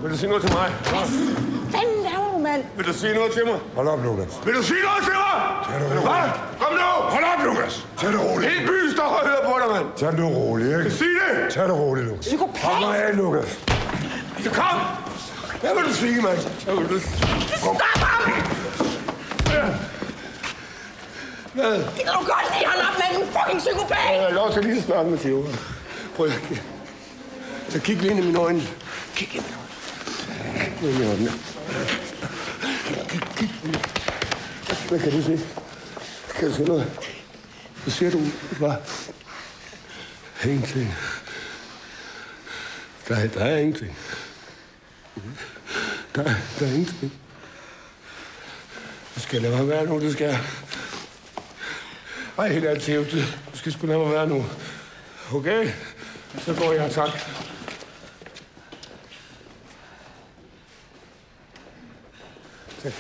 Vil du sige noget til mig? Hvad fanden laver du, mand? Vil du sige noget til mig? Hold op, Lukas. Vil du sige noget til mig? Hvad? Kom nu! Hold op, Lukas. Tag det roligt. Hele byen står og hører på dig, mand. Tag det roligt, ikke? Sig det! Tag det roligt, Lukas. Psykopat! Kom mig af, Lukas. Så kom! Hvad vil du sige, mand? Hvad vil du sige? Stop ham! Hvad? Det kan du godt lige holde op med, den fucking psykopat! Jeg har lov til lige at snakke med Theo. Prøv at kigge. Så kig lige ind i mine øjne. Kig ind i mine øjne. Kig. Hvad kan du se? Kan du se noget? Hvad siger du? Hvad? Ingenting. Der er ingenting. Der er ingenting. Du skal lade mig være nu, du skal. Ej, helt ærligt, Theo, du skal sgu lade mig være nu. Okay? Så går jeg, tak. Tak.